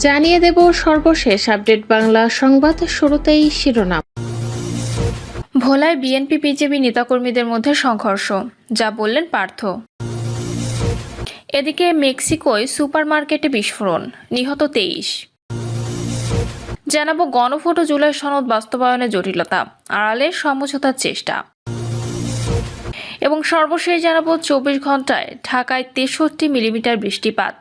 জানিয়ে দেব সর্বশেষ আপডেট বাংলা সংবাদ। শুরুতেই শিরোনাম। ভোলায় বিএনপি বিজেপি নেতাকর্মীদের মধ্যে সংঘর্ষ, যা বললেন পার্থ। এদিকে মেক্সিকোয় সুপারমার্কেটে বিস্ফোরণ, নিহত 23। জানাবো গণভোট ও জুলাই সনদ বাস্তবায়নে জটিলতা, আড়ালে সমঝোতার চেষ্টা। এবং সর্বশেষ জানাবো 24 ঘন্টায় ঢাকায় 63 মিলিমিটার বৃষ্টিপাত,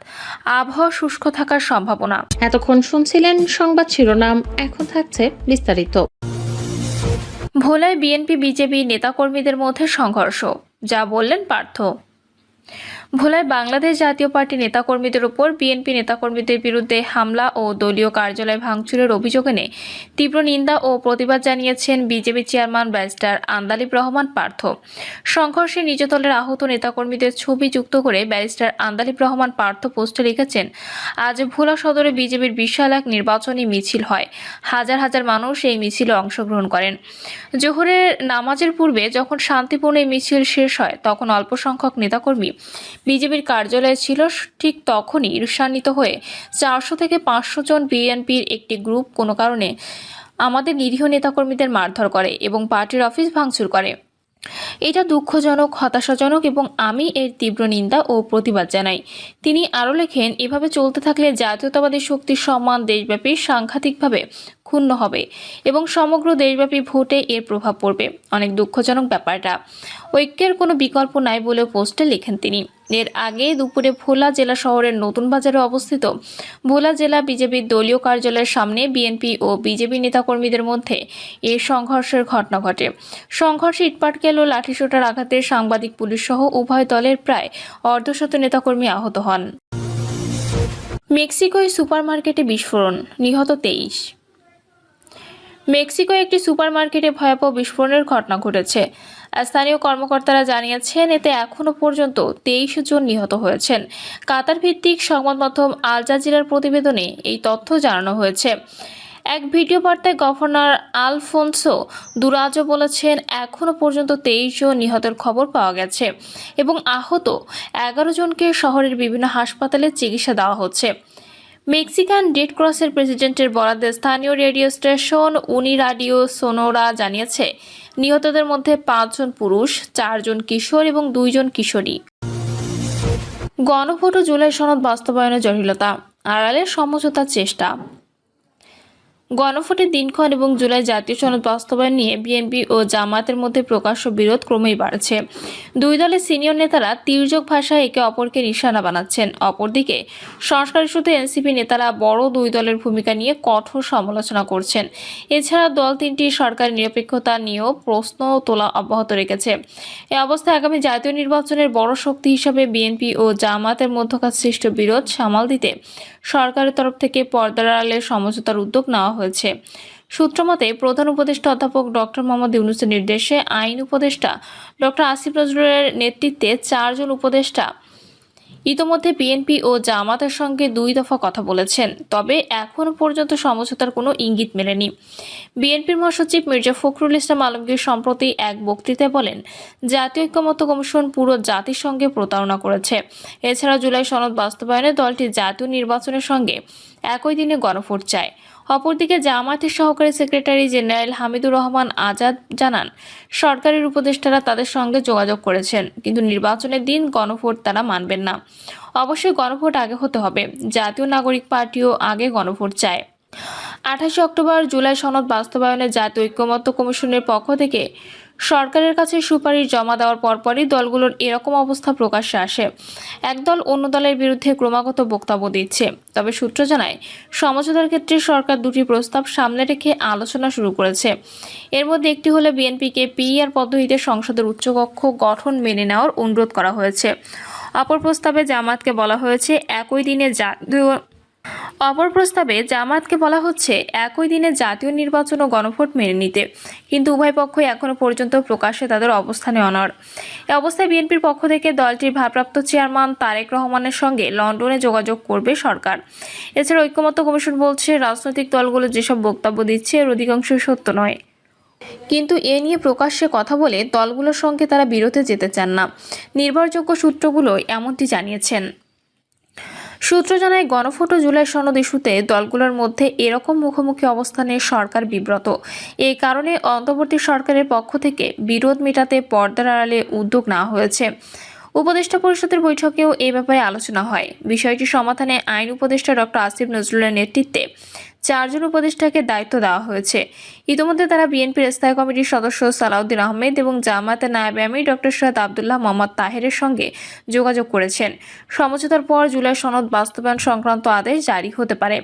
আবহাওয়া শুষ্ক থাকার সম্ভাবনা। এতক্ষণ শুনছিলেন সংবাদ শিরোনাম, এখন থাকছে বিস্তারিত। ভোলায় বিএনপি বিজেপি নেতাকর্মীদের মধ্যে সংঘর্ষ, যা বললেন পার্থ। ভোলায় বাংলাদেশ জাতীয় পার্টি নেতাকর্মীদের উপর বিএনপি নেতাকর্মীদের বিরুদ্ধে হামলা ও দলীয় কার্যালয় ভাঙচুরের অভিযোগ এনে তীব্র নিন্দা ও প্রতিবাদ জানিয়েছেন BJP chairman barrister Andalib Rahman Partha. সংঘর্ষে নিজ দলের আহত নেতাকর্মীদের ছবি যুক্ত করে ব্যারিস্টার আন্দালিব রহমান পার্থ পোস্টে লিখেছেন, আজ ভোলা সদরে বিজেপির বিশাল এক নির্বাচনী মিছিল হয়। হাজার হাজার মানুষ এই মিছিলে অংশগ্রহণ করেন। জোহরের নামাজের পূর্বে যখন শান্তিপূর্ণ এই মিছিল শেষ হয়, তখন অল্প সংখ্যক নেতাকর্মী বিজেপির কার্যালয়ে ছিল। ঠিক তখনই ঈর্ষান্বিত হয়ে 400 থেকে 500 জন বিএনপির একটি গ্রুপ কোনো কারণে আমাদের নিরীহ নেতাকর্মীদের মারধর করে এবং পার্টির অফিস ভাঙচুর করে। এটা দুঃখজনক, হতাশাজনক এবং আমি এর তীব্র নিন্দা ও প্রতিবাদ জানাই। তিনি আরও লেখেন, এভাবে চলতে থাকলে জাতীয়তাবাদী শক্তির সম্মান দেশব্যাপী সাংঘাতিকভাবে ক্ষুণ্ণ হবে এবং সমগ্র দেশব্যাপী ভোটে এর প্রভাব পড়বে। অনেক দুঃখজনক ব্যাপারটা। ঐক্যের কোনো বিকল্প নাই বলেও পোস্টে লেখেন তিনি। এর আগে দুপুরে ভোলা জেলা শহরের নতুন বাজারে অবস্থিত ভোলা জেলা বিজেপির দলীয় কার্যালয়ের সামনে বিএনপি ও বিজেপি নেতাকর্মীদের মধ্যে এই সংঘর্ষের ঘটনা ঘটে। সংঘর্ষে ইটপাটকেল ও লাঠিসোঁটার আঘাতে সাংবাদিক, পুলিশ সহ উভয় দলের প্রায় অর্ধশত নেতাকর্মী আহত হন। মেক্সিকোয় সুপারমার্কেটে বিস্ফোরণ, নিহত 23। মেক্সিকোয় একটি সুপারমার্কেটে ভয়াবহ বিস্ফোরণের ঘটনা ঘটেছে। স্থানীয় কর্মকর্তারা জানিয়েছেন, এতে এখনও পর্যন্ত 23 জন নিহত হয়েছেন। কাতার ভিত্তিক সংবাদ মাধ্যম আল জাজিরার প্রতিবেদনে এই তথ্য জানানো হয়েছে। এক ভিডিও বার্তায় গভর্নর আলফোনসো দুরাজো বলেছেন, এখনও পর্যন্ত 23 জন নিহতের খবর পাওয়া গেছে এবং আহত 11 জনকে শহরের বিভিন্ন হাসপাতালে চিকিৎসা দেওয়া হচ্ছে। মেক্সিকান রেড ক্রসের প্রেসিডেন্টের বরাদ্দে স্থানীয় রেডিও স্টেশন উনিরাডিও সোনোরা জানিয়েছে, নিহতদের মধ্যে 5 জন পুরুষ, 4 জন কিশোর এবং 2 জন কিশোরী। গণভোট ও জুলাই সনদ বাস্তবায়নে জটিলতা, আড়ালে সমঝোতার চেষ্টা। গণভোটের দিনক্ষণ এবং জুলাই জাতীয় সনদ বাস্তবায়ন নিয়ে বিএনপি ও জামায়াতের মধ্যে প্রকাশ্য বিরোধ ক্রমেই বাড়ছে। দুই দলের সিনিয়র নেতারা তির্যক ভাষায় একে অপরকে নিশানা বানাচ্ছেন। অপরদিকে সংস্কার ইস্যুতে এনসিপি নেতারা বড় দুই দলের ভূমিকা নিয়ে কঠোর সমালোচনা করছেন। এছাড়া দল তিনটি সরকারের নিরপেক্ষতা নিয়েও প্রশ্ন তোলা অব্যাহত রেখেছে। এ অবস্থায় আগামী জাতীয় নির্বাচনের বড় শক্তি হিসাবে বিএনপি ও জামায়াতের মধ্যকার সৃষ্ট বিরোধ সামাল দিতে সরকারের তরফ থেকে পর্দার আড়ালে সমঝোতার উদ্যোগ নেওয়া হয়েছে। সূত্রমতে, প্রধান উপদেষ্টা অধ্যাপক ডক্টর মোহাম্মদ ইউনূসের নির্দেশে আইন উপদেষ্টা ডক্টর আসিফ নজরুলের নেতৃত্বে 4 জন উপদেষ্টা ইতোমধ্যে বিএনপি ও জামাতের সঙ্গে 2 দফা কথা বলেছেন। তবে এখনও পর্যন্ত সমঝোতার কোনো ইঙ্গিত মেলেনি। বিএনপির মহাসচিব মির্জা ফখরুল ইসলাম আলমগীর সম্প্রতি এক বক্তৃতায় বলেন, জাতীয় ঐক্যমত্য কমিশন পুরো জাতির সঙ্গে প্রতারণা করেছে। এছাড়া জুলাই সনদ বাস্তবায়নে দলটি জাতীয় নির্বাচনের সঙ্গে একই দিনে গণভোট চায়। অপরদিকে জামায়াতের সহকারী সেক্রেটারি জেনারেল হামিদুর রহমান আজাদ জানান, সরকারের উপদেষ্টারা তাদের সঙ্গে যোগাযোগ করেছেন, কিন্তু নির্বাচনের দিন গণভোট তারা মানবেন না। অবশ্যই গণভোট আগে হতে হবে। জাতীয় নাগরিক পার্টিও আগে গণভোট চায়। 28 অক্টোবর জুলাই সনদ বাস্তবায়নে জাতীয় ঐক্যমত্য কমিশনের পক্ষ থেকে সরকারের কাছে সুপারিশ জমা দেওয়ার পরপরই দলগুলোর এরকম অবস্থা প্রকাশ্যে আসে। একদল অন্য দলের বিরুদ্ধে ক্রমাগত বক্তব্য দিচ্ছে। তবে সূত্র জানায়, সমঝোতার ক্ষেত্রে সরকার 2টি প্রস্তাব সামনে রেখে আলোচনা শুরু করেছে। এর মধ্যে একটি হলো বিএনপিকে পিআর পদ্ধতিতে সংসদের উচ্চকক্ষ গঠন মেনে নেওয়ার অনুরোধ করা হয়েছে। অপর প্রস্তাবে জামায়াতকে বলা হচ্ছে একই দিনে জাতীয় নির্বাচন ও গণভোট মেনে নিতে, কিন্তু উভয় পক্ষই এখনো পর্যন্ত প্রকাশ্যে তাদের অবস্থানে অনড়। এ অবস্থায় বিএনপির পক্ষ থেকে দলটির ভারপ্রাপ্ত চেয়ারম্যান তারেক রহমানের সঙ্গে লন্ডনে যোগাযোগ করবে সরকার। এছাড়া ঐক্যমত্য কমিশন বলছে, রাজনৈতিক দলগুলো যেসব বক্তব্য দিচ্ছে এর অধিকাংশই সত্য নয়, কিন্তু এ নিয়ে প্রকাশ্যে কথা বলে দলগুলোর সঙ্গে তারা বিরোধে যেতে চান না। নির্ভরযোগ্য সূত্রগুলো এমনটি জানিয়েছেন। সূত্র জানায়, গণভোট ও জুলাই সনদ ইস্যুতে দলগুলোর মধ্যে এরকম মুখোমুখি অবস্থানে সরকার বিব্রত। এই কারণে অন্তর্বর্তী সরকারের পক্ষ থেকে বিরোধ মেটাতে পর্দার আড়ালে উদ্যোগ নেওয়া হয়েছে। উপদেষ্টা পরিষদের বৈঠকেও এ ব্যাপারে আলোচনা হয়। বিষয়টি সমাধানে আইন উপদেষ্টা ডক্টর আসিফ নজরুলের নেতৃত্বে 4 জন উপদেষ্টাকে দায়িত্ব দেওয়া হয়েছে। ইতিমধ্যে তারা বিএনপির স্থায়ী কমিটির সদস্য সালাউদ্দিন আহমেদ এবং জামায়াতের নায়েবে আমির ডক্টর সৈয়দ আব্দুল্লাহ মোহাম্মদ তাহেরের সঙ্গে যোগাযোগ করেছেন। সমঝোতার পর জুলাই সনদ বাস্তবায়ন সংক্রান্ত আদেশ জারি হতে পারে।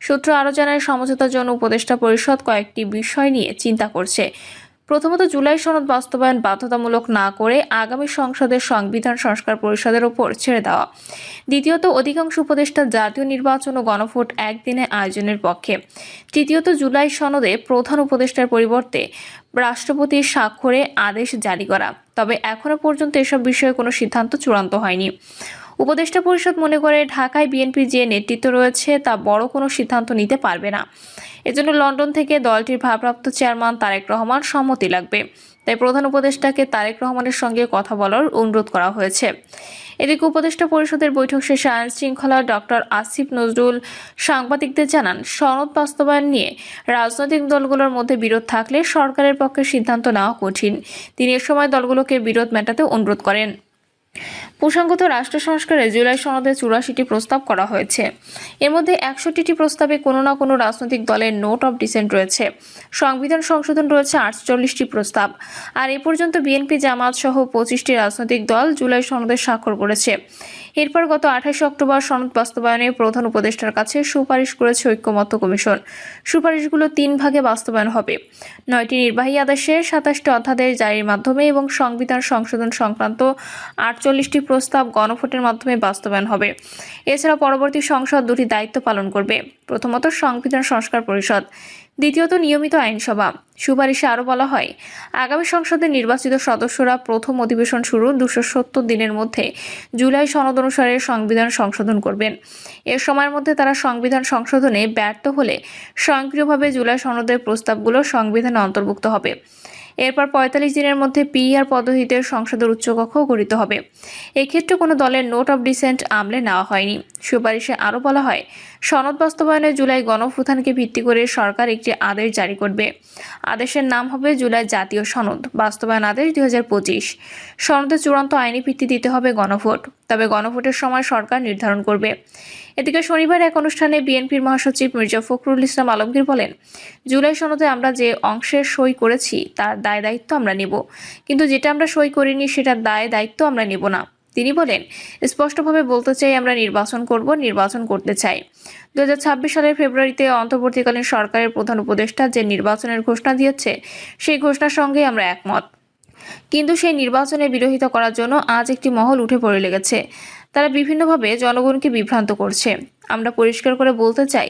সূত্র আরও জানায়, সমঝোতার জন্য উপদেষ্টা পরিষদ কয়েকটি বিষয় নিয়ে চিন্তা করছে। প্রথমত, জুলাই সনদ বাস্তবায়ন বাধ্যতামূলক না করে আগামী সংসদের সংবিধান সংস্কার পরিষদের ওপর ছেড়ে দেওয়া। দ্বিতীয়ত, অধিকাংশ উপদেষ্টা জাতীয় নির্বাচন ও গণভোট একদিনে আয়োজনের পক্ষে। তৃতীয়ত, জুলাই সনদে প্রধান উপদেষ্টার পরিবর্তে রাষ্ট্রপতির স্বাক্ষরে আদেশ জারি করা। তবে এখনো পর্যন্ত এসব বিষয়ে কোনো সিদ্ধান্ত চূড়ান্ত হয়নি। উপদেষ্টা পরিষদ মনে করে, ঢাকায় বিএনপির যে নেতৃত্ব রয়েছে তা বড় কোনো সিদ্ধান্ত নিতে পারবে না। এজন্য লন্ডন থেকে দলটির ভারপ্রাপ্ত চেয়ারম্যান তারেক রহমান সম্মতি লাগবে। তাই প্রধান উপদেষ্টাকে তারেক রহমানের সঙ্গে কথা বলার অনুরোধ করা হয়েছে। এদিকে উপদেষ্টা পরিষদের বৈঠক শেষে আইন শৃঙ্খলা ডক্টর আসিফ নজরুল সাংবাদিকদের জানান, সনদ বাস্তবায়ন নিয়ে রাজনৈতিক দলগুলোর মধ্যে বিরোধ থাকলে সরকারের পক্ষে সিদ্ধান্ত নেওয়া কঠিন। তিনি এ সময় দলগুলোকে বিরোধ মেটাতে অনুরোধ করেন। প্রসঙ্গত, রাষ্ট্র সংস্কারে জুলাই সনদে 84টি প্রস্তাব করা হয়েছে। এর মধ্যে 61টি প্রস্তাবে কোনো না কোনো রাজনৈতিক দলের নোট অফ ডিসেন্ট রয়েছে। সংবিধান সংশোধন রয়েছে 48টি প্রস্তাব। আর এ পর্যন্ত বিএনপি, জামায়াত সহ 25টি রাজনৈতিক দল জুলাই সনদে স্বাক্ষর করেছে। এরপর গত 28 অক্টোবর সনদ বাস্তবায়নে প্রধান উপদেষ্টার কাছে সুপারিশ করেছে ঐক্যমত্য কমিশন। সুপারিশগুলো 3 ভাগে বাস্তবায়ন হবে। 9টি নির্বাহী আদেশের 27টি অধ্যাদেশ জারির মাধ্যমে এবং সংবিধান সংশোধন সংক্রান্ত 48টি প্রস্তাব গণভোটের মাধ্যমে বাস্তবায়ন হবে। এছাড়া পরবর্তী সংসদ 2টি দায়িত্ব পালন করবে। প্রথমত, সংবিধান সংস্কার পরিষদ। দ্বিতীয়ত, নিয়মিত আইনসভা। সুপারিশে আরও বলা হয়, আগামী সংসদের নির্বাচিত সদস্যরা প্রথম অধিবেশন শুরুর 270 দিনের মধ্যে জুলাই সনদ অনুসারে সংবিধান সংশোধন করবেন। এর সময়ের মধ্যে তারা সংবিধান সংশোধনে ব্যর্থ হলে স্বয়ংক্রিয়ভাবে জুলাই সনদের প্রস্তাবগুলো সংবিধানে অন্তর্ভুক্ত হবে। এরপর 45 দিনের মধ্যে পিআর পদ্ধতিতে সংসদের উচ্চকক্ষ গঠিত হবে। এক্ষেত্রে কোনো দলের নোট অফ ডিসেন্ট আমলে নেওয়া হয়নি। সুপারিশে আরও বলা হয়, সনদ বাস্তবায়নে জুলাই গণঅভ্যুত্থানকে ভিত্তি করে সরকার একটি আদেশ জারি করবে। আদেশের নাম হবে জুলাই জাতীয় সনদ বাস্তবায়ন আদেশ 2025। সনদের চূড়ান্ত আইনি ভিত্তি দিতে হবে গণভোট। তবে গণভোটের সময় সরকার নির্ধারণ করবে। এদিকে শনিবার এক অনুষ্ঠানে বিএনপির মহাসচিব মির্জা ফখরুল ইসলাম আলমগীর বলেন, জুলাই সনদে আমরা যে অংশে সই করেছি তার দায় দায়িত্ব আমরা নেব, কিন্তু যেটা আমরা সই করিনি সেটার দায় দায়িত্ব আমরা নেব না। তিনি বলেন, স্পষ্টভাবে বলতে চাই, আমরা নির্বাচন করব, নির্বাচন করতে চাই। 2026 সালের ফেব্রুয়ারিতে অন্তর্বর্তীকালীন সরকারের প্রধান উপদেষ্টা যে নির্বাচনের ঘোষণা দিয়েছে সেই ঘোষণার সঙ্গে আমরা একমত। কিন্তু সেই নির্বাচনের বিরোধিতা করার জন্য আজ একটি মহল উঠে পড়ে লেগেছে। তারা বিভিন্নভাবে জনগণকে বিভ্রান্ত করছে। আমরা পরিষ্কার করে বলতে চাই,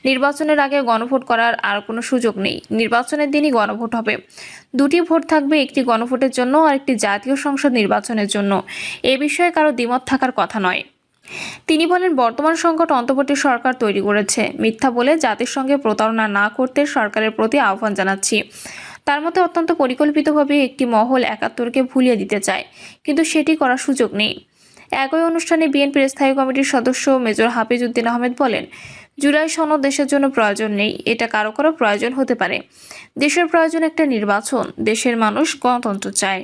নির্বাচনের আগে গণভোট করার আর কোনো সুযোগ নেই। নির্বাচনের দিনই গণভোট হবে। 2টি ভোট থাকবে, একটি গণভোটের জন্য আর একটি জাতীয় সংসদ নির্বাচনের জন্য। এ বিষয়ে কারো দ্বিমত থাকার কথা নয়। তিনি বলেন, বর্তমান সংকট অন্তর্বর্তী সরকার তৈরি করেছে। মিথ্যা বলে জাতির সঙ্গে প্রতারণা না করতে সরকারের প্রতি আহ্বান জানাচ্ছি। তার মতে অত্যন্ত পরিকল্পিতভাবে একটি মহল 71কে ভুলিয়ে দিতে চায়, কিন্তু সেটি করার সুযোগ নেই। একই অনুষ্ঠানে বিএনপির স্থায়ী কমিটির সদস্য মেজর হাফিজ উদ্দিন আহমেদ বলেন, জুলাই সনদ দেশের জন্য প্রয়োজন নেই, এটা কারো কারো প্রয়োজন হতে পারে। দেশের প্রয়োজন একটা নির্বাচন। দেশের মানুষ গণতন্ত্র চায়।